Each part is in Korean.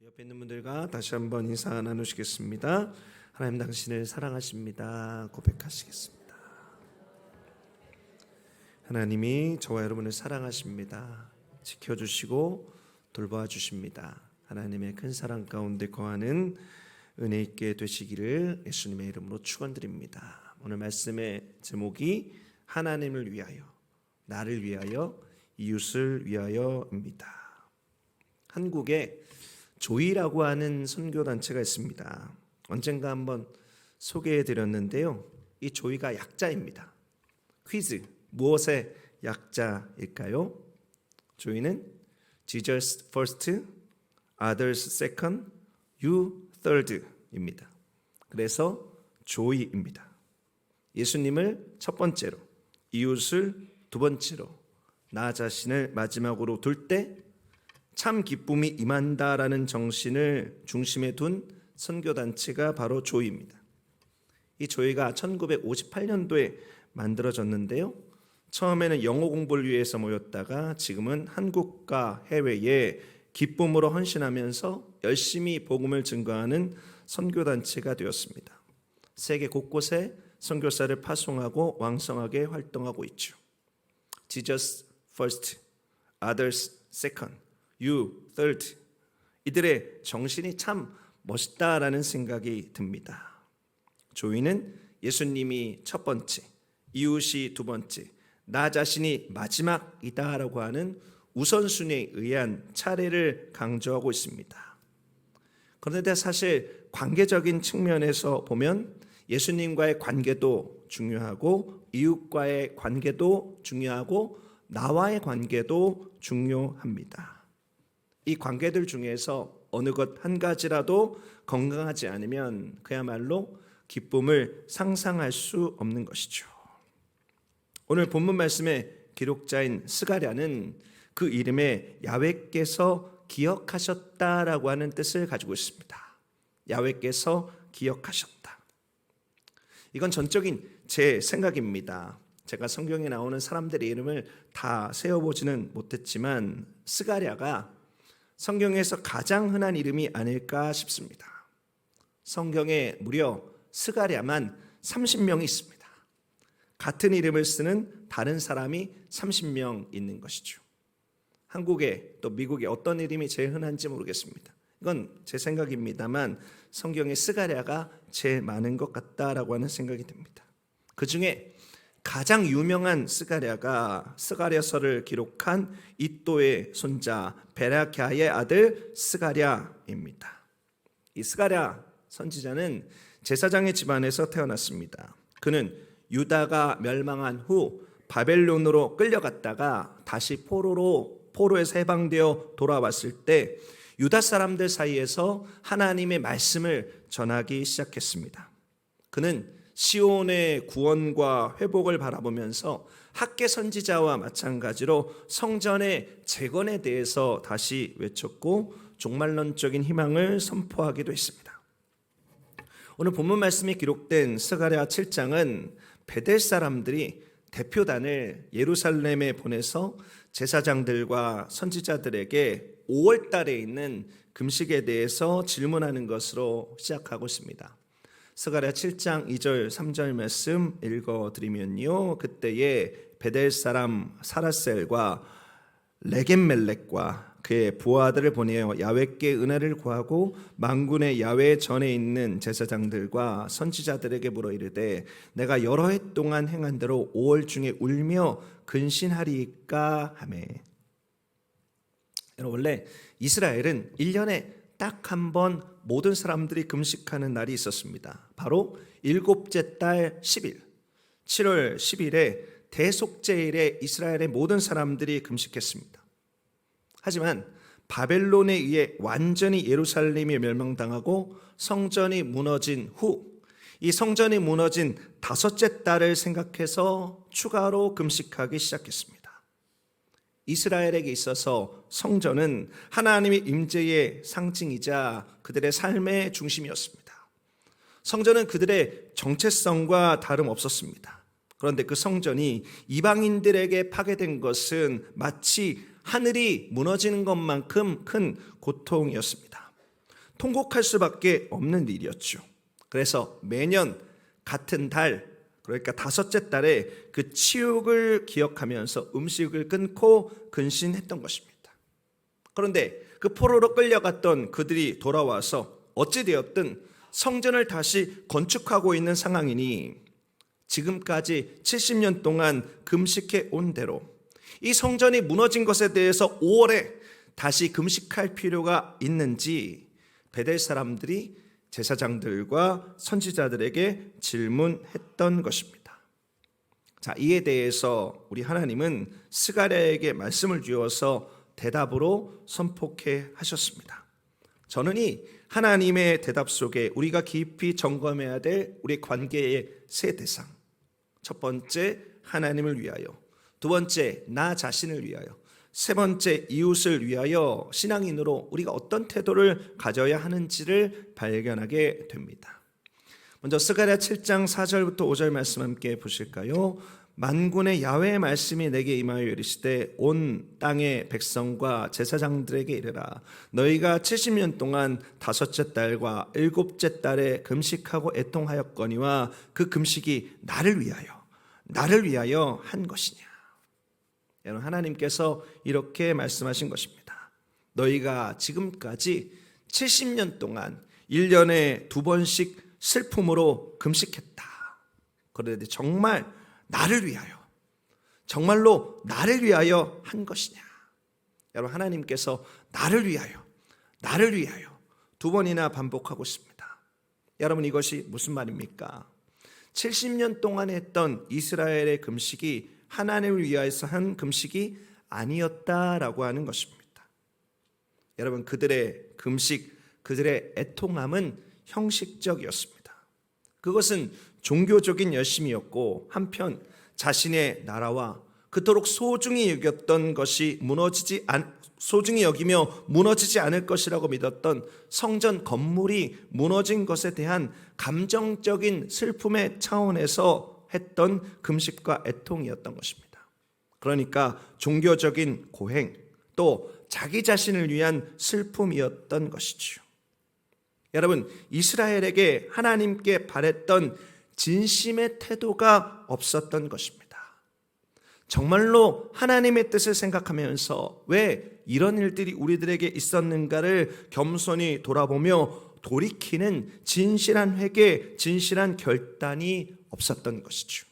옆에 있는 분들과 다시 한번 인사 나누시겠습니다. 하나님 당신을 사랑하십니다. 고백하시겠습니다. 하나님이 저와 여러분을 사랑하십니다. 지켜주시고 돌보아 주십니다. 하나님의 큰 사랑 가운데 거하는 은혜 있게 되시기를 예수님의 이름으로 축원드립니다. 오늘 말씀의 제목이 하나님을 위하여, 나를 위하여, 이웃을 위하여입니다. 한국에 조이라고 하는 선교단체가 있습니다. 언젠가 한번 소개해드렸는데요. 이 조이가 약자입니다. 퀴즈, 무엇의 약자일까요? 조이는 Jesus first, others second, you third입니다. 그래서 조이입니다. 예수님을 첫 번째로, 이웃을 두 번째로, 나 자신을 마지막으로 둘 때 참 기쁨이 임한다라는 정신을 중심에 둔 선교단체가 바로 조이입니다. 이 조이가 1958년도에 만들어졌는데요. 처음에는 영어 공부를 위해서 모였다가 지금은 한국과 해외에 기쁨으로 헌신하면서 열심히 복음을 증거하는 선교단체가 되었습니다. 세계 곳곳에 선교사를 파송하고 왕성하게 활동하고 있죠. Jesus first, others second, you third. 이들의 정신이 참 멋있다라는 생각이 듭니다. 조이는 예수님이 첫 번째, 이웃이 두 번째, 나 자신이 마지막이다라고 하는 우선순위에 의한 차례를 강조하고 있습니다. 그런데 사실 관계적인 측면에서 보면 예수님과의 관계도 중요하고 이웃과의 관계도 중요하고 나와의 관계도 중요합니다. 이 관계들 중에서 어느 것 한 가지라도 건강하지 않으면 그야말로 기쁨을 상상할 수 없는 것이죠. 오늘 본문 말씀의 기록자인 스가랴는 그 이름에 야훼께서 기억하셨다라고 하는 뜻을 가지고 있습니다. 야훼께서 기억하셨다. 이건 전적인 제 생각입니다. 제가 성경에 나오는 사람들의 이름을 다 세어보지는 못했지만 스가랴가 성경에서 가장 흔한 이름이 아닐까 싶습니다. 성경에 무려 스가랴만 30명이 있습니다. 같은 이름을 쓰는 다른 사람이 30명 있는 것이죠. 한국에 또 미국에 어떤 이름이 제일 흔한지 모르겠습니다. 이건 제 생각입니다만 성경에 스가랴가 제일 많은 것 같다라고 하는 생각이 듭니다. 그 중에 가장 유명한 스가랴가 스가랴서를 기록한 이도의 손자 베라캬의 아들 스가랴입니다. 이 스가랴 선지자는 제사장의 집안에서 태어났습니다. 그는 유다가 멸망한 후 바벨론으로 끌려갔다가 다시 포로에서 해방되어 돌아왔을 때 유다 사람들 사이에서 하나님의 말씀을 전하기 시작했습니다. 그는 시온의 구원과 회복을 바라보면서 학개 선지자와 마찬가지로 성전의 재건에 대해서 다시 외쳤고 종말론적인 희망을 선포하기도 했습니다. 오늘 본문 말씀이 기록된 스가랴 7장은 베델 사람들이 대표단을 예루살렘에 보내서 제사장들과 선지자들에게 5월 달에 있는 금식에 대해서 질문하는 것으로 시작하고 있습니다. 스가랴 7장 2절 3절 말씀 읽어드리면요. 그때에 베델 사람 사라셀과 레겜멜렉과 그의 부하들을 보내어 야훼께 은혜를 구하고 만군의 야훼 전에 있는 제사장들과 선지자들에게 물어 이르되 내가 여러 해 동안 행한 대로 5월 중에 울며 근신하리이까 하매. 원래 이스라엘은 1년에 딱 한 번 모든 사람들이 금식하는 날이 있었습니다. 바로 일곱째 달 10일, 7월 10일에 대속죄일에 이스라엘의 모든 사람들이 금식했습니다. 하지만 바벨론에 의해 완전히 예루살렘이 멸망당하고 성전이 무너진 후 이 성전이 무너진 다섯째 달을 생각해서 추가로 금식하기 시작했습니다. 이스라엘에게 있어서 성전은 하나님의 임재의 상징이자 그들의 삶의 중심이었습니다. 성전은 그들의 정체성과 다름없었습니다. 그런데 그 성전이 이방인들에게 파괴된 것은 마치 하늘이 무너지는 것만큼 큰 고통이었습니다. 통곡할 수밖에 없는 일이었죠. 그래서 매년 같은 달, 그러니까 다섯째 달에 그 치욕을 기억하면서 음식을 끊고 근신했던 것입니다. 그런데 그 포로로 끌려갔던 그들이 돌아와서 어찌되었든 성전을 다시 건축하고 있는 상황이니 지금까지 70년 동안 금식해 온 대로 이 성전이 무너진 것에 대해서 5월에 다시 금식할 필요가 있는지 베델 사람들이 제사장들과 선지자들에게 질문했던 것입니다. 자, 이에 대해서 우리 하나님은 스가랴에게 말씀을 주어서 대답으로 선포케 하셨습니다. 저는 이 하나님의 대답 속에 우리가 깊이 점검해야 될 우리 관계의 세 대상, 첫 번째 하나님을 위하여, 두 번째 나 자신을 위하여, 세 번째 이웃을 위하여 신앙인으로 우리가 어떤 태도를 가져야 하는지를 발견하게 됩니다. 먼저 스가랴 7장 4절부터 5절 말씀 함께 보실까요? 만군의 야훼의 말씀이 내게 임하여 이르시되 온 땅의 백성과 제사장들에게 이르라. 너희가 70년 동안 다섯째 달과 일곱째 달에 금식하고 애통하였거니와 그 금식이 나를 위하여 한 것이냐. 여러분, 하나님께서 이렇게 말씀하신 것입니다. 너희가 지금까지 70년 동안 1년에 2번씩 슬픔으로 금식했다. 그런데 정말 나를 위하여, 정말로 나를 위하여 한 것이냐. 여러분, 하나님께서 나를 위하여 두 번이나 반복하고 있습니다. 여러분, 이것이 무슨 말입니까? 70년 동안 했던 이스라엘의 금식이 하나님을 위하여서 한 금식이 아니었다라고 하는 것입니다. 여러분, 그들의 금식, 그들의 애통함은 형식적이었습니다. 그것은 종교적인 열심이었고 한편 자신의 나라와 그토록 소중히 여겼던 것이 소중히 여기며 무너지지 않을 것이라고 믿었던 성전 건물이 무너진 것에 대한 감정적인 슬픔의 차원에서 했던 금식과 애통이었던 것입니다. 그러니까 종교적인 고행, 또 자기 자신을 위한 슬픔이었던 것이지요. 여러분, 이스라엘에게 하나님께 바랬던 진심의 태도가 없었던 것입니다. 정말로 하나님의 뜻을 생각하면서 왜 이런 일들이 우리들에게 있었는가를 겸손히 돌아보며 돌이키는 진실한 회개, 진실한 결단이 없었던 것이죠.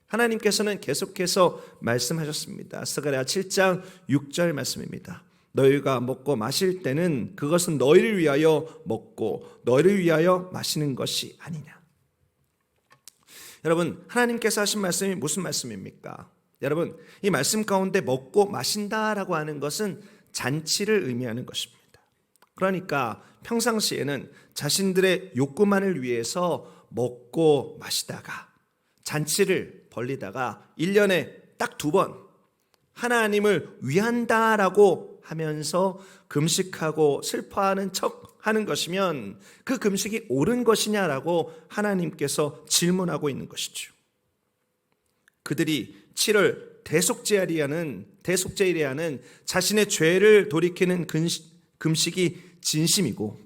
하나님께서는 계속해서 말씀하셨습니다. 스가랴 7장 6절 말씀입니다. 너희가 먹고 마실 때는 그것은 너희를 위하여 먹고 너희를 위하여 마시는 것이 아니냐. 여러분, 하나님께서 하신 말씀이 무슨 말씀입니까? 여러분, 이 말씀 가운데 먹고 마신다라고 하는 것은 잔치를 의미하는 것입니다. 그러니까 평상시에는 자신들의 욕구만을 위해서 먹고 마시다가 잔치를 벌리다가 1년에 딱 2번 하나님을 위한다라고 하면서 금식하고 슬퍼하는 척 하는 것이면 그 금식이 옳은 것이냐라고 하나님께서 질문하고 있는 것이죠. 그들이 7월 대속죄일에 하는 자신의 죄를 돌이키는 금식이 진심이고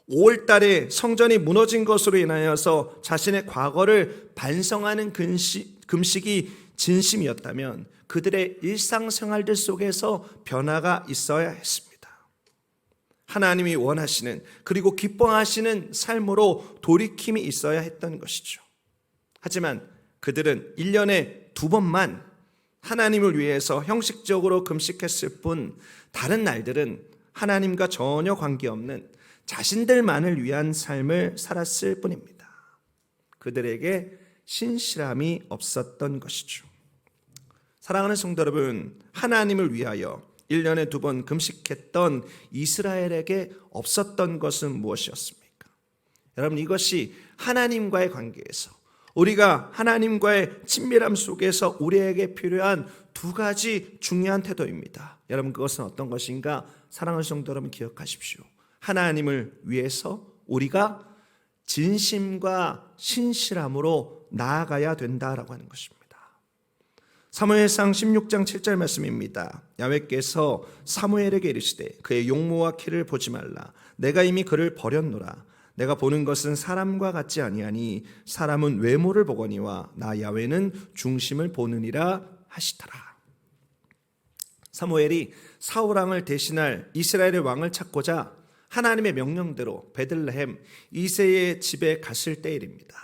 5월 달에 성전이 무너진 것으로 인하여서 자신의 과거를 반성하는 금식이 진심이었다면 그들의 일상생활들 속에서 변화가 있어야 했습니다. 하나님이 원하시는 그리고 기뻐하시는 삶으로 돌이킴이 있어야 했던 것이죠. 하지만 그들은 1년에 2번만 하나님을 위해서 형식적으로 금식했을 뿐 다른 날들은 하나님과 전혀 관계없는 자신들만을 위한 삶을 살았을 뿐입니다. 그들에게 신실함이 없었던 것이죠. 사랑하는 성도 여러분, 하나님을 위하여 1년에 2번 금식했던 이스라엘에게 없었던 것은 무엇이었습니까? 여러분, 이것이 하나님과의 관계에서 우리가 하나님과의 친밀함 속에서 우리에게 필요한 2가지 중요한 태도입니다. 여러분, 그것은 어떤 것인가? 사랑하는 성도 여러분, 기억하십시오. 하나님을 위해서 우리가 진심과 신실함으로 나아가야 된다라고 하는 것입니다. 사무엘상 16장 7절 말씀입니다. 야훼께서 사무엘에게 이르시되 그의 용모와 키를 보지 말라. 내가 이미 그를 버렸노라. 내가 보는 것은 사람과 같지 아니하니 사람은 외모를 보거니와 나 야훼는 중심을 보느니라 하시더라. 사무엘이 사울 왕을 대신할 이스라엘의 왕을 찾고자 하나님의 명령대로 베들레헴 이새의 집에 갔을 때 일입니다.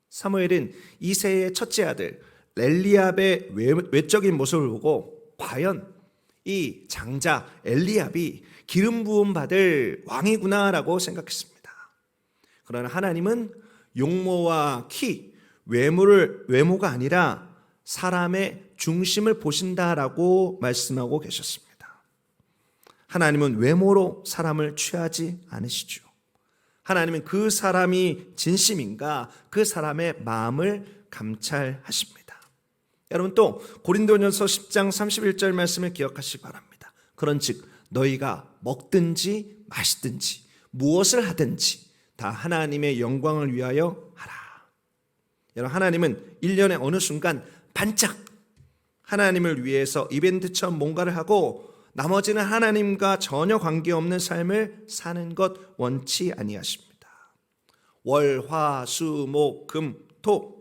사무엘은 이새의 첫째 아들 엘리압의 외적인 모습을 보고 과연 이 장자 엘리압이 기름 부음 받을 왕이구나라고 생각했습니다. 그러나 하나님은 용모와 키, 외모가 아니라 사람의 중심을 보신다라고 말씀하고 계셨습니다. 하나님은 외모로 사람을 취하지 않으시죠. 하나님은 그 사람이 진심인가 그 사람의 마음을 감찰하십니다. 여러분 또 고린도전서 10장 31절 말씀을 기억하시기 바랍니다. 그런즉 너희가 먹든지 마시든지 무엇을 하든지 다 하나님의 영광을 위하여 하라. 여러분 하나님은 1년의 어느 순간 반짝 하나님을 위해서 이벤트처럼 뭔가를 하고 나머지는 하나님과 전혀 관계없는 삶을 사는 것 원치 아니하십니다. 월, 화, 수, 목, 금, 토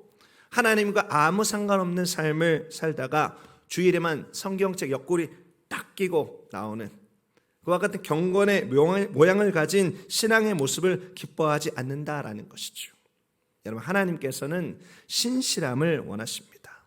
하나님과 아무 상관없는 삶을 살다가 주일에만 성경책 옆구리 딱 끼고 나오는 그와 같은 경건의 모양을 가진 신앙의 모습을 기뻐하지 않는다라는 것이죠. 여러분 하나님께서는 신실함을 원하십니다.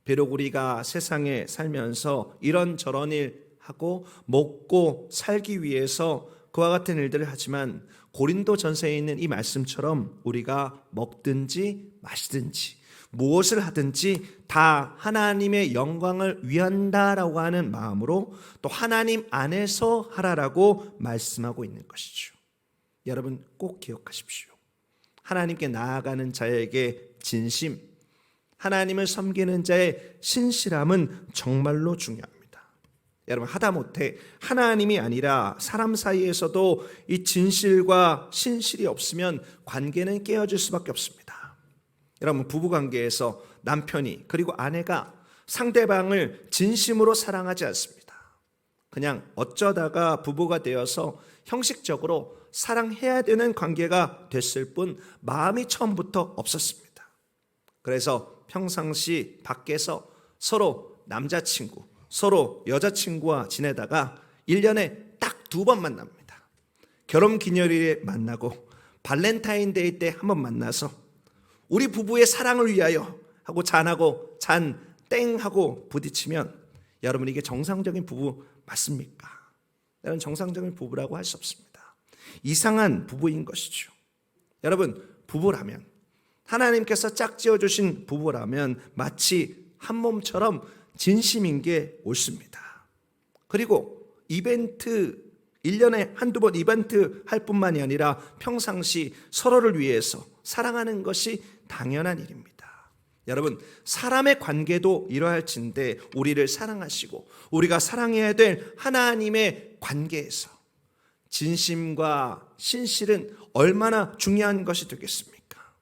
비록 우리가 세상에 살면서 이런저런 일 하고 먹고 살기 위해서 그와 같은 일들을 하지만 고린도 전서에 있는 이 말씀처럼 우리가 먹든지 마시든지 무엇을 하든지 다 하나님의 영광을 위한다라고 하는 마음으로 또 하나님 안에서 하라라고 말씀하고 있는 것이죠. 여러분 꼭 기억하십시오. 하나님께 나아가는 자에게 진심, 하나님을 섬기는 자의 신실함은 정말로 중요합니다. 여러분 하다못해 하나님이 아니라 사람 사이에서도 이 진실과 신실이 없으면 관계는 깨어질 수밖에 없습니다. 여러분 부부관계에서 남편이 그리고 아내가 상대방을 진심으로 사랑하지 않습니다. 그냥 어쩌다가 부부가 되어서 형식적으로 사랑해야 되는 관계가 됐을 뿐 마음이 처음부터 없었습니다. 그래서 평상시 밖에서 서로 남자친구 서로 여자친구와 지내다가 1년에 딱 2번 만납니다. 결혼기념일에 만나고 발렌타인데이 때 한번 만나서 우리 부부의 사랑을 위하여 하고 잔하고 땡하고 부딪히면 여러분 이게 정상적인 부부 맞습니까? 여러분 정상적인 부부라고 할 수 없습니다. 이상한 부부인 것이죠. 여러분 부부라면 하나님께서 짝지어 주신 부부라면 마치 한 몸처럼 진심인 게 옳습니다. 그리고 이벤트 1년에 한두 번 이벤트 할 뿐만이 아니라 평상시 서로를 위해서 사랑하는 것이 당연한 일입니다. 여러분 사람의 관계도 이러할진데 우리를 사랑하시고 우리가 사랑해야 될 하나님의 관계에서 진심과 신실은 얼마나 중요한 것이 되겠습니까?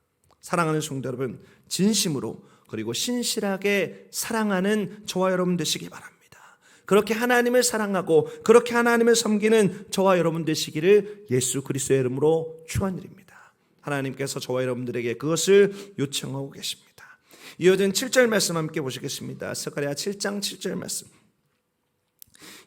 사랑하는 성도 여러분 진심으로 그리고 신실하게 사랑하는 저와 여러분 되시기 바랍니다. 그렇게 하나님을 사랑하고 그렇게 하나님을 섬기는 저와 여러분 되시기를 예수 그리스도의 이름으로 축원드립니다. 하나님께서 저와 여러분들에게 그것을 요청하고 계십니다. 이어진 7절 말씀 함께 보시겠습니다. 스가랴 7장 7절 말씀.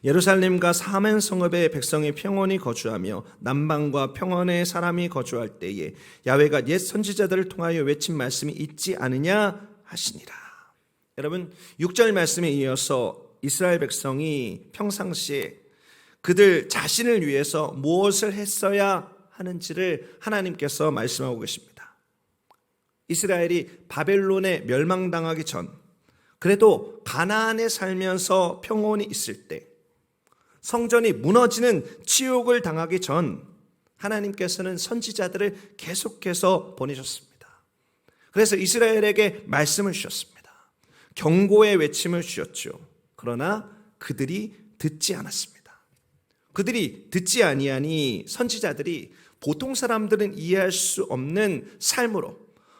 예루살렘과 사멘 성읍의 백성이 평온히 거주하며 남방과 평원의 사람이 거주할 때에 야훼가 옛 선지자들을 통하여 외친 말씀이 있지 않으냐 하시니라. 여러분 6절 말씀에 이어서 이스라엘 백성이 평상시에 그들 자신을 위해서 무엇을 했어야 하는지를 하나님께서 말씀하고 계십니다. 이스라엘이 바벨론에 멸망당하기 전 그래도 가나안에 살면서 평온히 있을 때 성전이 무너지는 치욕을 당하기 전 하나님께서는 선지자들을 계속해서 보내셨습니다. 그래서 이스라엘에게 말씀을 주셨습니다. 경고의 외침을 주셨죠. 그러나 그들이 듣지 않았습니다. 그들이 듣지 아니하니 선지자들이 보통 사람들은 이해할 수 없는 삶으로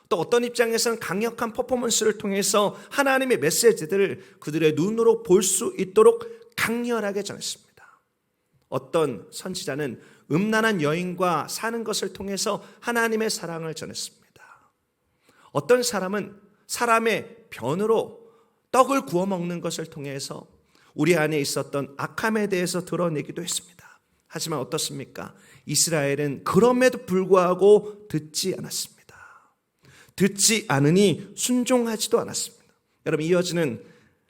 또 어떤 입장에서는 강력한 퍼포먼스를 통해서 하나님의 메시지들을 그들의 눈으로 볼 수 있도록 강렬하게 전했습니다. 어떤 선지자는 음란한 여인과 사는 것을 통해서 하나님의 사랑을 전했습니다. 어떤 사람은 사람의 변으로 떡을 구워 먹는 것을 통해서 우리 안에 있었던 악함에 대해서 드러내기도 했습니다. 하지만 어떻습니까? 이스라엘은 그럼에도 불구하고 듣지 않았습니다. 듣지 않으니 순종하지도 않았습니다. 여러분, 이어지는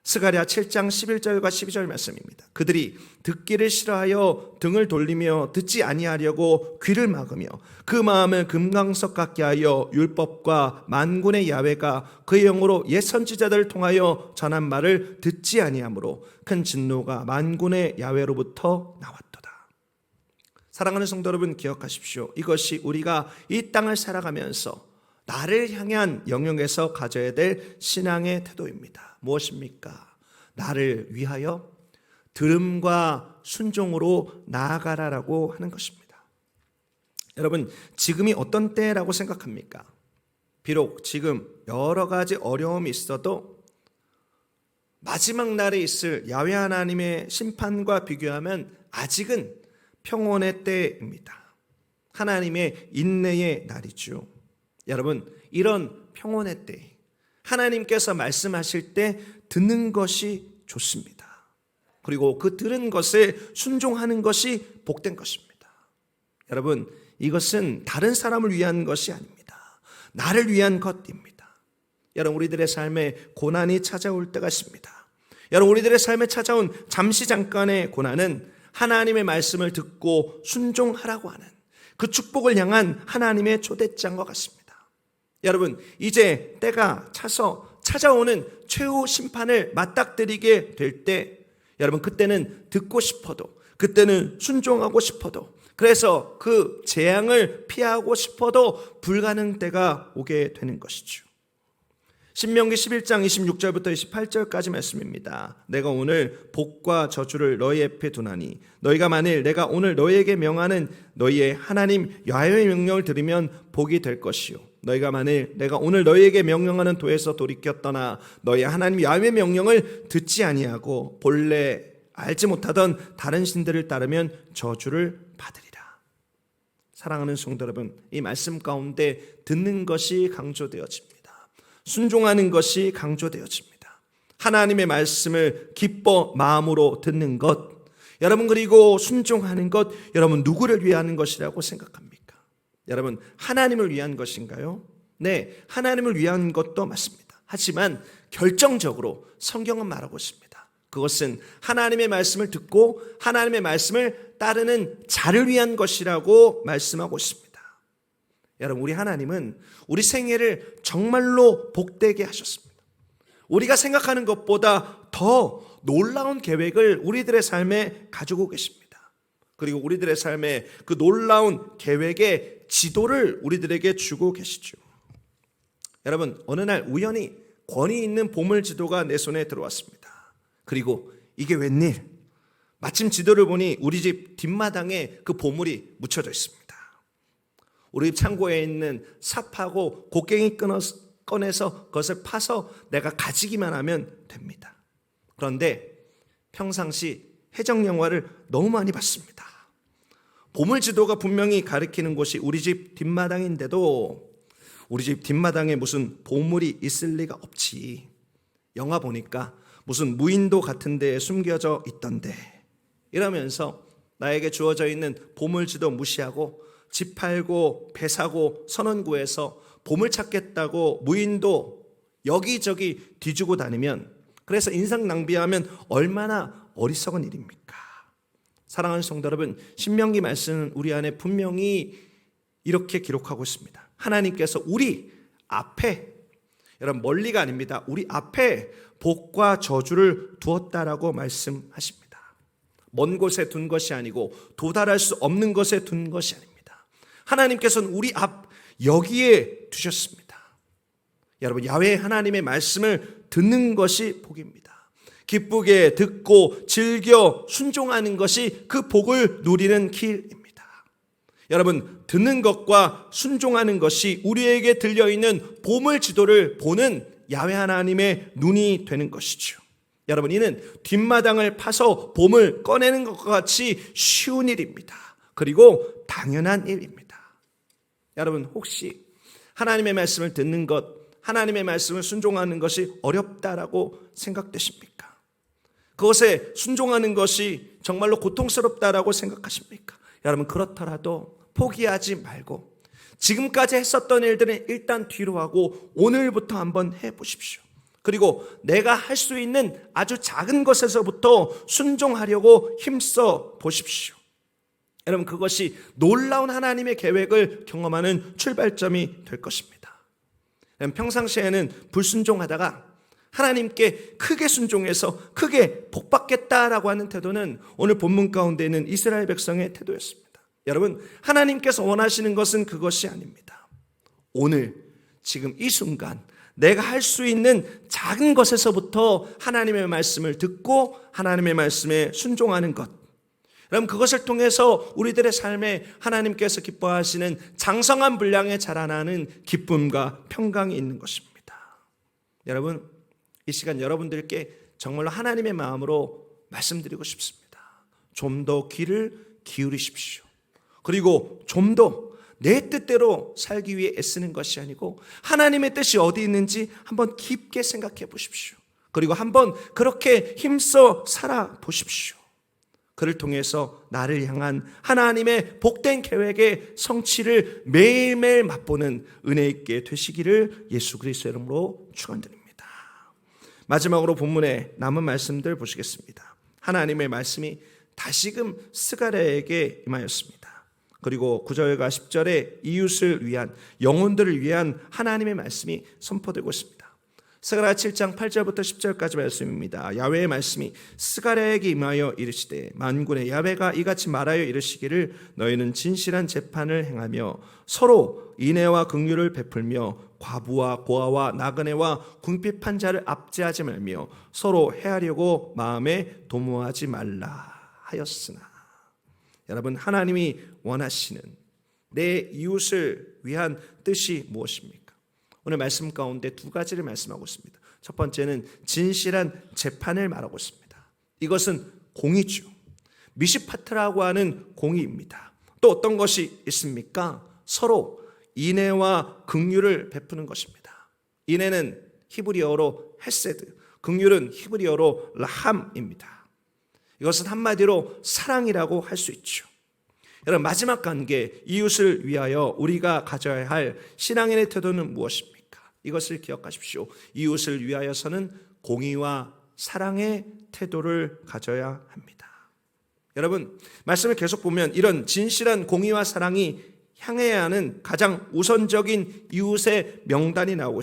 스가랴 7장 11절과 12절 말씀입니다. 그들이 듣기를 싫어하여 등을 돌리며 듣지 아니하려고 귀를 막으며 그 마음을 금강석 같게 하여 율법과 만군의 야훼가 그의 영으로 옛 선지자들을 통하여 전한 말을 듣지 아니하므로 큰 진노가 만군의 야훼로부터 나왔도다. 사랑하는 성도 여러분, 기억하십시오. 이것이 우리가 이 땅을 살아가면서 나를 향한 영역에서 가져야 될 신앙의 태도입니다. 무엇입니까? 나를 위하여 들음과 순종으로 나아가라라고 하는 것입니다. 여러분, 지금이 어떤 때라고 생각합니까? 비록 지금 여러 가지 어려움이 있어도 마지막 날에 있을 야훼 하나님의 심판과 비교하면 아직은 평온의 때입니다. 하나님의 인내의 날이죠. 여러분, 이런 평온의 때 하나님께서 말씀하실 때 듣는 것이 좋습니다. 그리고 그 들은 것에 순종하는 것이 복된 것입니다. 여러분, 이것은 다른 사람을 위한 것이 아닙니다. 나를 위한 것입니다. 여러분, 우리들의 삶에 고난이 찾아올 때가 있습니다. 여러분, 우리들의 삶에 찾아온 잠시 잠깐의 고난은 하나님의 말씀을 듣고 순종하라고 하는 그 축복을 향한 하나님의 초대장과 같습니다. 여러분, 이제 때가 차서 찾아오는 최후 심판을 맞닥뜨리게 될 때, 여러분, 그때는 듣고 싶어도, 그때는 순종하고 싶어도, 그래서 그 재앙을 피하고 싶어도 불가능 때가 오게 되는 것이죠. 신명기 11장 26절부터 28절까지 말씀입니다. 내가 오늘 복과 저주를 너희 앞에 두나니 너희가 만일 내가 오늘 너희에게 명하는 너희의 하나님 야훼의 명령을 들으면 복이 될 것이요, 너희가 만일 내가 오늘 너희에게 명령하는 도에서 돌이켜 떠나 너희 하나님 야훼의 명령을 듣지 아니하고 본래 알지 못하던 다른 신들을 따르면 저주를 받으리라. 사랑하는 성도 여러분, 이 말씀 가운데 듣는 것이 강조되어집니다. 순종하는 것이 강조되어집니다. 하나님의 말씀을 기뻐 마음으로 듣는 것, 여러분, 그리고 순종하는 것, 여러분, 누구를 위한 것이라고 생각합니까? 여러분, 하나님을 위한 것인가요? 네, 하나님을 위한 것도 맞습니다. 하지만 결정적으로 성경은 말하고 있습니다. 그것은 하나님의 말씀을 듣고 하나님의 말씀을 따르는 자를 위한 것이라고 말씀하고 있습니다. 여러분, 우리 하나님은 우리 생애를 정말로 복되게 하셨습니다. 우리가 생각하는 것보다 더 놀라운 계획을 우리들의 삶에 가지고 계십니다. 그리고 우리들의 삶에 그 놀라운 계획의 지도를 우리들에게 주고 계시죠. 여러분, 어느 날 우연히 권위 있는 보물 지도가 내 손에 들어왔습니다. 그리고 이게 웬일? 마침 지도를 보니 우리 집 뒷마당에 그 보물이 묻혀져 있습니다. 우리 집 창고에 있는 삽하고 곡괭이 꺼내서 그것을 파서 내가 가지기만 하면 됩니다. 그런데 평상시 해적 영화를 너무 많이 봤습니다. 보물 지도가 분명히 가리키는 곳이 우리 집 뒷마당인데도 우리 집 뒷마당에 무슨 보물이 있을 리가 없지. 영화 보니까 무슨 무인도 같은 데에 숨겨져 있던데, 이러면서 나에게 주어져 있는 보물 지도 무시하고 집 팔고 배 사고 선원 구해서 보물 찾겠다고 무인도 여기저기 뒤지고 다니면, 그래서 인생 낭비하면 얼마나 어리석은 일입니까? 사랑하는 성도 여러분, 신명기 말씀은 우리 안에 분명히 이렇게 기록하고 있습니다. 하나님께서 우리 앞에, 여러분, 멀리가 아닙니다, 우리 앞에 복과 저주를 두었다라고 말씀하십니다. 먼 곳에 둔 것이 아니고 도달할 수 없는 것에 둔 것이 아닙니다. 하나님께서는 우리 앞 여기에 두셨습니다. 여러분, 야훼 하나님의 말씀을 듣는 것이 복입니다. 기쁘게 듣고 즐겨 순종하는 것이 그 복을 누리는 길입니다. 여러분, 듣는 것과 순종하는 것이 우리에게 들려있는 보물 지도를 보는 야훼 하나님의 눈이 되는 것이죠. 여러분, 이는 뒷마당을 파서 봄을 꺼내는 것과 같이 쉬운 일입니다. 그리고 당연한 일입니다. 여러분, 혹시 하나님의 말씀을 듣는 것, 하나님의 말씀을 순종하는 것이 어렵다라고 생각되십니까? 그것에 순종하는 것이 정말로 고통스럽다라고 생각하십니까? 여러분, 그렇더라도 포기하지 말고 지금까지 했었던 일들은 일단 뒤로 하고 오늘부터 한번 해보십시오. 그리고 내가 할 수 있는 아주 작은 것에서부터 순종하려고 힘써 보십시오. 여러분, 그것이 놀라운 하나님의 계획을 경험하는 출발점이 될 것입니다. 평상시에는 불순종하다가 하나님께 크게 순종해서 크게 복받겠다라고 하는 태도는 오늘 본문 가운데 있는 이스라엘 백성의 태도였습니다. 여러분, 하나님께서 원하시는 것은 그것이 아닙니다. 오늘 지금 이 순간 내가 할 수 있는 작은 것에서부터 하나님의 말씀을 듣고 하나님의 말씀에 순종하는 것, 여러분, 그것을 통해서 우리들의 삶에 하나님께서 기뻐하시는 장성한 분량에 자라나는 기쁨과 평강이 있는 것입니다. 여러분, 이 시간 여러분들께 정말로 하나님의 마음으로 말씀드리고 싶습니다. 좀 더 귀를 기울이십시오. 그리고 좀 더 내 뜻대로 살기 위해 애쓰는 것이 아니고 하나님의 뜻이 어디 있는지 한번 깊게 생각해 보십시오. 그리고 한번 그렇게 힘써 살아보십시오. 그를 통해서 나를 향한 하나님의 복된 계획의 성취를 매일매일 맛보는 은혜 있게 되시기를 예수 그리스도의 이름으로 축원드립니다. 마지막으로 본문의 남은 말씀들 보시겠습니다. 하나님의 말씀이 다시금 스가랴에게 임하였습니다. 그리고 9절과 10절에 이웃을 위한, 영혼들을 위한 하나님의 말씀이 선포되고 있습니다. 스가랴 7장 8절부터 10절까지 말씀입니다. 야훼의 말씀이 스가랴에게 임하여 이르시되 만군의 야훼가 이같이 말하여 이르시기를 너희는 진실한 재판을 행하며 서로 인애와 긍휼을 베풀며 과부와 고아와 나그네와 궁핍한 자를 압제하지 말며 서로 해하려고 마음에 도모하지 말라 하였으나. 여러분, 하나님이 원하시는 내 이웃을 위한 뜻이 무엇입니까? 오늘 말씀 가운데 두 가지를 말씀하고 있습니다. 첫 번째는 진실한 재판을 말하고 있습니다. 이것은 공의죠. 미시파트라고 하는 공의입니다. 또 어떤 것이 있습니까? 서로 인애와 긍휼을 베푸는 것입니다. 인애는 히브리어로 헤세드, 긍휼은 히브리어로 라함입니다. 이것은 한마디로 사랑이라고 할 수 있죠. 여러분, 마지막 관계, 이웃을 위하여 우리가 가져야 할 신앙인의 태도는 무엇입니까? 이것을 기억하십시오. 이웃을 위하여서는 공의와 사랑의 태도를 가져야 합니다. 여러분, 말씀을 계속 보면 이런 진실한 공의와 사랑이 향해야 하는 가장 우선적인 이웃의 명단이 나오고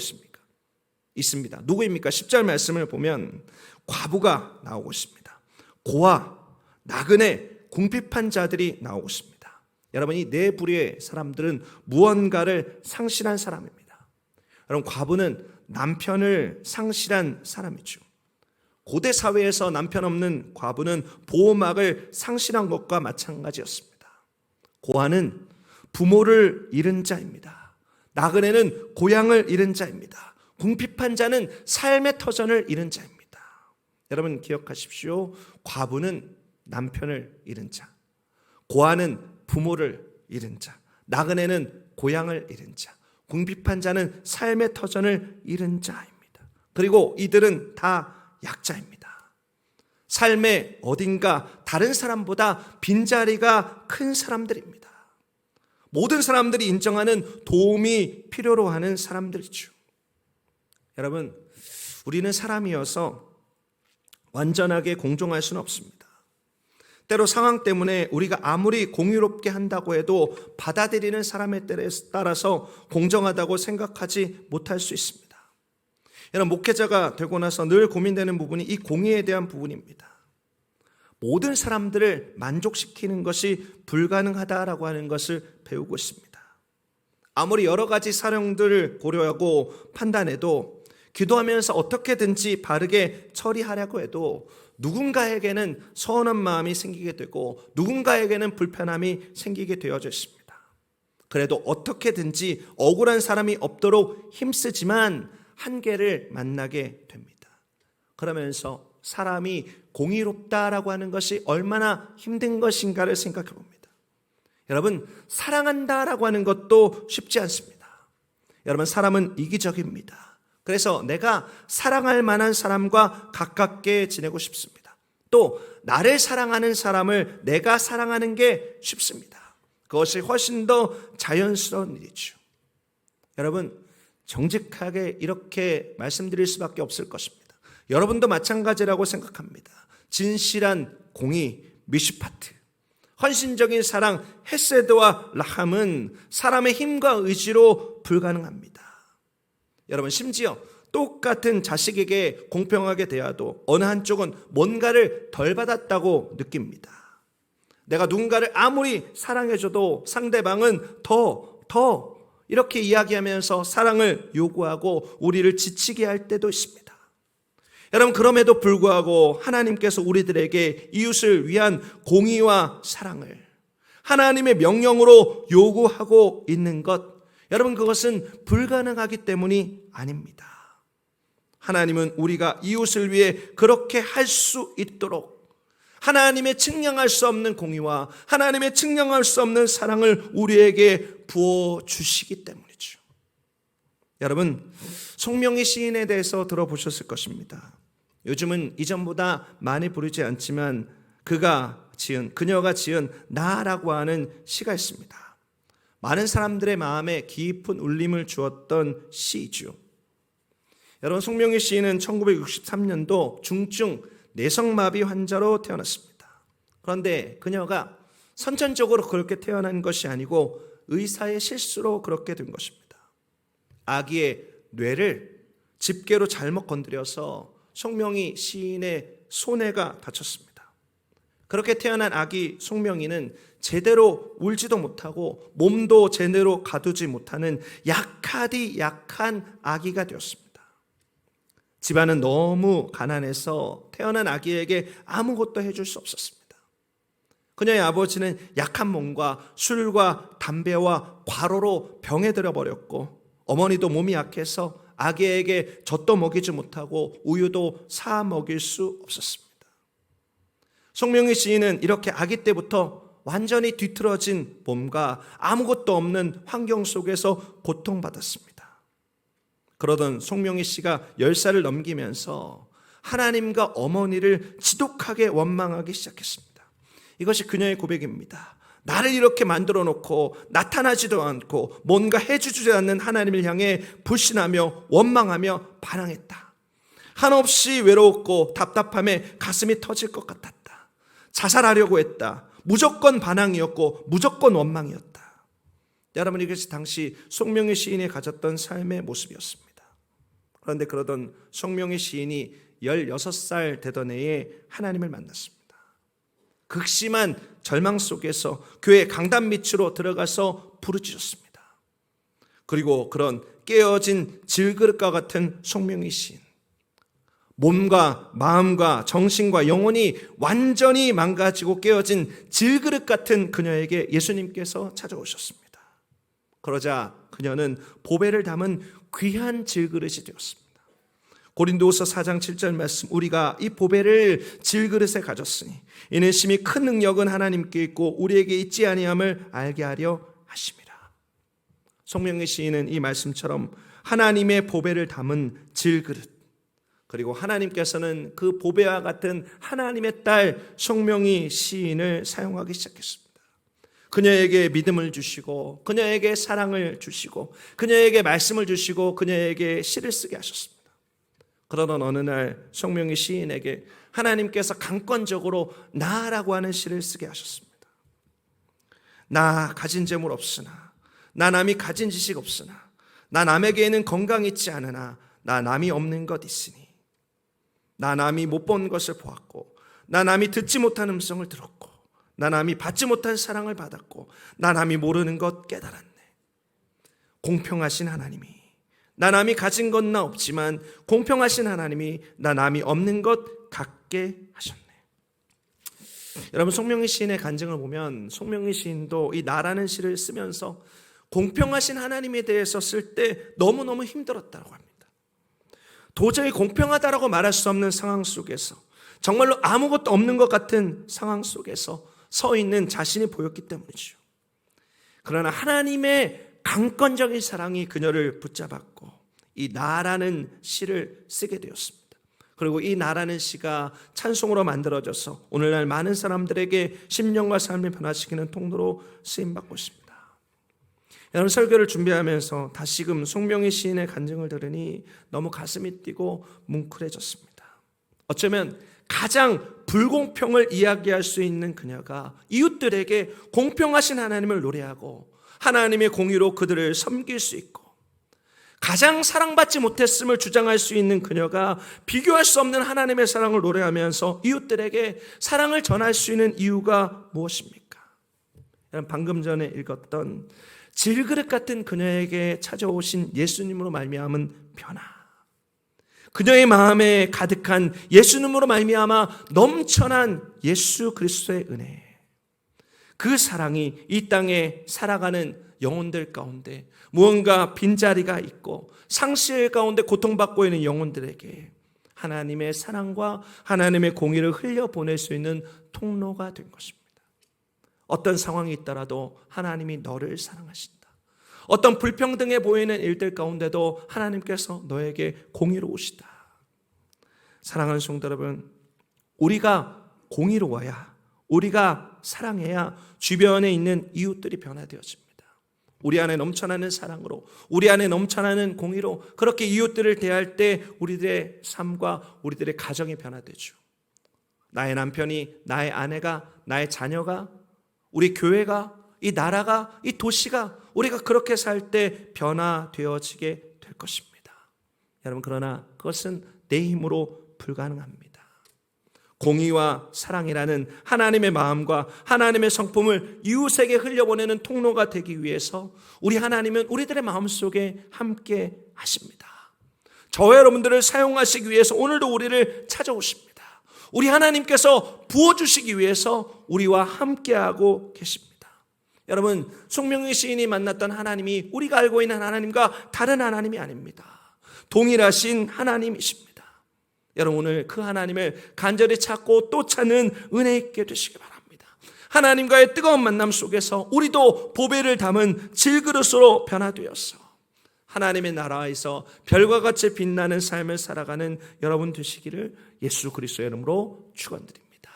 있습니다. 누구입니까? 10절 말씀을 보면 과부가 나오고 있습니다. 고아, 나그네, 궁핍한 자들이 나오고 있습니다. 여러분, 이 네 부류의 사람들은 무언가를 상실한 사람입니다. 여러분, 과부는 남편을 상실한 사람이죠. 고대 사회에서 남편 없는 과부는 보호막을 상실한 것과 마찬가지였습니다. 고아는 부모를 잃은 자입니다. 나그네는 고향을 잃은 자입니다. 궁핍한 자는 삶의 터전을 잃은 자입니다. 여러분, 기억하십시오. 과부는 남편을 잃은 자, 고아는 부모를 잃은 자, 나그네는 고향을 잃은 자, 궁핍한 자는 삶의 터전을 잃은 자입니다. 그리고 이들은 다 약자입니다. 삶의 어딘가 다른 사람보다 빈자리가 큰 사람들입니다. 모든 사람들이 인정하는 도움이 필요로 하는 사람들이죠. 여러분, 우리는 사람이어서 완전하게 공정할 수는 없습니다. 때로 상황 때문에 우리가 아무리 공유롭게 한다고 해도 받아들이는 사람에 따라서 공정하다고 생각하지 못할 수 있습니다. 여러분, 목회자가 되고 나서 늘 고민되는 부분이 이 공의에 대한 부분입니다. 모든 사람들을 만족시키는 것이 불가능하다라고 하는 것을 배우고 있습니다. 아무리 여러 가지 사정들을 고려하고 판단해도 기도하면서 어떻게든지 바르게 처리하려고 해도 누군가에게는 서운한 마음이 생기게 되고 누군가에게는 불편함이 생기게 되어져 있습니다. 그래도 어떻게든지 억울한 사람이 없도록 힘쓰지만 한계를 만나게 됩니다. 그러면서 사람이 공의롭다라고 하는 것이 얼마나 힘든 것인가를 생각해 봅니다. 여러분, 사랑한다라고 하는 것도 쉽지 않습니다. 여러분, 사람은 이기적입니다. 그래서 내가 사랑할 만한 사람과 가깝게 지내고 싶습니다. 또 나를 사랑하는 사람을 내가 사랑하는 게 쉽습니다. 그것이 훨씬 더 자연스러운 일이죠. 여러분, 정직하게 이렇게 말씀드릴 수밖에 없을 것입니다. 여러분도 마찬가지라고 생각합니다. 진실한 공의, 미슈파트, 헌신적인 사랑, 헤세드와 라함은 사람의 힘과 의지로 불가능합니다. 여러분, 심지어 똑같은 자식에게 공평하게 대해도 어느 한쪽은 뭔가를 덜 받았다고 느낍니다. 내가 누군가를 아무리 사랑해줘도 상대방은 더 이렇게 이야기하면서 사랑을 요구하고 우리를 지치게 할 때도 있습니다. 여러분, 그럼에도 불구하고 하나님께서 우리들에게 이웃을 위한 공의와 사랑을 하나님의 명령으로 요구하고 있는 것, 여러분, 그것은 불가능하기 때문이 아닙니다. 하나님은 우리가 이웃을 위해 그렇게 할 수 있도록 하나님의 측량할 수 없는 공의와 하나님의 측량할 수 없는 사랑을 우리에게 부어주시기 때문이죠. 여러분, 송명희 시인에 대해서 들어보셨을 것입니다. 요즘은 이전보다 많이 부르지 않지만 그녀가 지은 나라고 하는 시가 있습니다. 많은 사람들의 마음에 깊은 울림을 주었던 시죠. 여러분, 송명희 시인은 1963년도 중증 내성마비 환자로 태어났습니다. 그런데 그녀가 선천적으로 그렇게 태어난 것이 아니고 의사의 실수로 그렇게 된 것입니다. 아기의 뇌를 집게로 잘못 건드려서 송명희 시인의 손해가 다쳤습니다. 그렇게 태어난 아기 송명희는 제대로 울지도 못하고 몸도 제대로 가두지 못하는 약한 아기가 되었습니다. 집안은 너무 가난해서 태어난 아기에게 아무것도 해줄 수 없었습니다. 그녀의 아버지는 약한 몸과 술과 담배와 과로로 병에 들어버렸고, 어머니도 몸이 약해서 아기에게 젖도 먹이지 못하고 우유도 사 먹일 수 없었습니다. 송명희 시인은 이렇게 아기 때부터 완전히 뒤틀어진 몸과 아무것도 없는 환경 속에서 고통받았습니다. 그러던 송명희 씨가 10살을 넘기면서 하나님과 어머니를 지독하게 원망하기 시작했습니다. 이것이 그녀의 고백입니다. 나를 이렇게 만들어 놓고 나타나지도 않고 뭔가 해주지 않는 하나님을 향해 불신하며 원망하며 반항했다. 한없이 외로웠고 답답함에 가슴이 터질 것 같았다. 자살하려고 했다. 무조건 반항이었고 무조건 원망이었다. 여러분, 이것이 당시 송명희 시인이 가졌던 삶의 모습이었습니다. 그런데 그러던 송명희 시인이 16살 되던 해에 하나님을 만났습니다. 극심한 절망 속에서 교회 강단 밑으로 들어가서 부르짖었습니다. 그리고 그런 깨어진 질그릇과 같은 송명희 시인, 몸과 마음과 정신과 영혼이 완전히 망가지고 깨어진 질그릇 같은 그녀에게 예수님께서 찾아오셨습니다. 그러자 그녀는 보배를 담은 귀한 질그릇이 되었습니다. 고린도후서 4장 7절 말씀, 우리가 이 보배를 질그릇에 가졌으니 이는 심히 큰 능력은 하나님께 있고 우리에게 있지 아니함을 알게 하려 하심이라. 송명희 시인은 이 말씀처럼 하나님의 보배를 담은 질그릇, 그리고 하나님께서는 그 보배와 같은 하나님의 딸 송명희 시인을 사용하기 시작했습니다. 그녀에게 믿음을 주시고 그녀에게 사랑을 주시고 그녀에게 말씀을 주시고 그녀에게 시를 쓰게 하셨습니다. 그러던 어느 날 송명희 시인에게 하나님께서 강권적으로 나라고 하는 시를 쓰게 하셨습니다. 나 가진 재물 없으나, 나 남이 가진 지식 없으나, 나 남에게는 건강이 있지 않으나 나 남이 없는 것 있으니, 나 남이 못 본 것을 보았고 나 남이 듣지 못한 음성을 들었고 나 남이 받지 못한 사랑을 받았고 나 남이 모르는 것 깨달았네. 공평하신 하나님이 나 남이 가진 건 나 없지만 공평하신 하나님이 나 남이 없는 것 갖게 하셨네. 여러분, 송명희 시인의 간증을 보면 송명희 시인도 이 나라는 시를 쓰면서 공평하신 하나님에 대해서 쓸 때 너무너무 힘들었다고 합니다. 도저히 공평하다라고 말할 수 없는 상황 속에서, 정말로 아무것도 없는 것 같은 상황 속에서 서 있는 자신이 보였기 때문이죠. 그러나 하나님의 강권적인 사랑이 그녀를 붙잡았고 이 나라는 시를 쓰게 되었습니다. 그리고 이 나라는 시가 찬송으로 만들어져서 오늘날 많은 사람들에게 심령과 삶을 변화시키는 통로로 쓰임받고 있습니다. 여러분, 설교를 준비하면서 다시금 송명희 시인의 간증을 들으니 너무 가슴이 뛰고 뭉클해졌습니다. 어쩌면 가장 불공평을 이야기할 수 있는 그녀가 이웃들에게 공평하신 하나님을 노래하고 하나님의 공의로 그들을 섬길 수 있고, 가장 사랑받지 못했음을 주장할 수 있는 그녀가 비교할 수 없는 하나님의 사랑을 노래하면서 이웃들에게 사랑을 전할 수 있는 이유가 무엇입니까? 방금 전에 읽었던 질그릇 같은 그녀에게 찾아오신 예수님으로 말미암은 변화, 그녀의 마음에 가득한 예수님으로 말미암아 넘쳐난 예수 그리스도의 은혜, 그 사랑이 이 땅에 살아가는 영혼들 가운데 무언가 빈자리가 있고 상실 가운데 고통받고 있는 영혼들에게 하나님의 사랑과 하나님의 공의를 흘려보낼 수 있는 통로가 된 것입니다. 어떤 상황이 있더라도 하나님이 너를 사랑하신다. 어떤 불평등해 보이는 일들 가운데도 하나님께서 너에게 공의로우시다. 사랑하는 성도 여러분, 우리가 공의로워야, 우리가 사랑해야 주변에 있는 이웃들이 변화되어집니다. 우리 안에 넘쳐나는 사랑으로, 우리 안에 넘쳐나는 공의로 그렇게 이웃들을 대할 때 우리들의 삶과 우리들의 가정이 변화되죠. 나의 남편이, 나의 아내가, 나의 자녀가, 우리 교회가, 이 나라가, 이 도시가 우리가 그렇게 살 때 변화되어지게 될 것입니다. 여러분, 그러나 그것은 내 힘으로 불가능합니다. 공의와 사랑이라는 하나님의 마음과 하나님의 성품을 이웃에게 흘려보내는 통로가 되기 위해서 우리 하나님은 우리들의 마음속에 함께 하십니다. 저와 여러분들을 사용하시기 위해서 오늘도 우리를 찾아오십니다. 우리 하나님께서 부어주시기 위해서 우리와 함께하고 계십니다. 여러분, 송명희 시인이 만났던 하나님이 우리가 알고 있는 하나님과 다른 하나님이 아닙니다. 동일하신 하나님이십니다. 여러분, 오늘 그 하나님을 간절히 찾고 또 찾는 은혜 있게 되시기 바랍니다. 하나님과의 뜨거운 만남 속에서 우리도 보배를 담은 질그릇으로 변화되었어 하나님의 나라에서 별과 같이 빛나는 삶을 살아가는 여러분 되시기를 예수 그리스도의 이름으로 축원드립니다.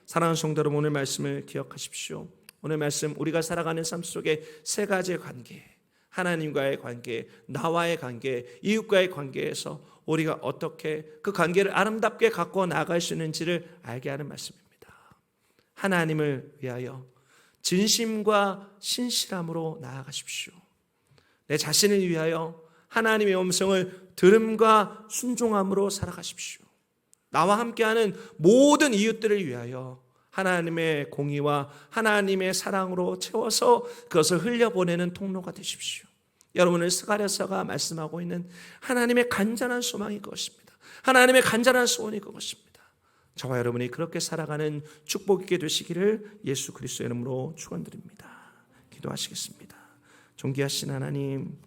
사랑하는 성도 여러분, 오늘 말씀을 기억하십시오. 오늘 말씀, 우리가 살아가는 삶 속에 세 가지의 관계, 하나님과의 관계, 나와의 관계, 이웃과의 관계에서 우리가 어떻게 그 관계를 아름답게 갖고 나아갈 수 있는지를 알게 하는 말씀입니다. 하나님을 위하여 진심과 신실함으로 나아가십시오. 내 자신을 위하여 하나님의 음성을 들음과 순종함으로 살아가십시오. 나와 함께하는 모든 이웃들을 위하여 하나님의 공의와 하나님의 사랑으로 채워서 그것을 흘려보내는 통로가 되십시오. 여러분을 스가랴서가 말씀하고 있는 하나님의 간절한 소망이 그것입니다. 하나님의 간절한 소원이 그것입니다. 저와 여러분이 그렇게 살아가는 축복 있게 되시기를 예수 그리스도의 이름으로 축원드립니다. 기도하시겠습니다. 존귀하신 하나님,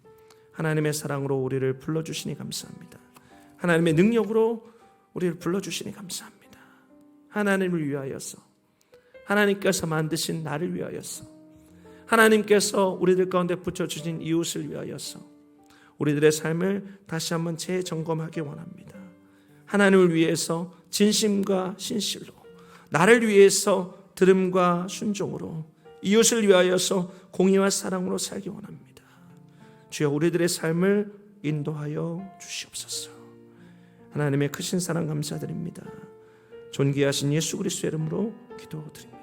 하나님의 사랑으로 우리를 불러주시니 감사합니다. 하나님의 능력으로 우리를 불러주시니 감사합니다. 하나님을 위하여서, 하나님께서 만드신 나를 위하여서, 하나님께서 우리들 가운데 붙여주신 이웃을 위하여서 우리들의 삶을 다시 한번 재점검하기 원합니다. 하나님을 위해서 진심과 신실로, 나를 위해서 들음과 순종으로, 이웃을 위하여서 공의와 사랑으로 살기 원합니다. 주여, 우리들의 삶을 인도하여 주시옵소서. 하나님의 크신 사랑 감사드립니다. 존귀하신 예수 그리스도의 이름으로 기도드립니다.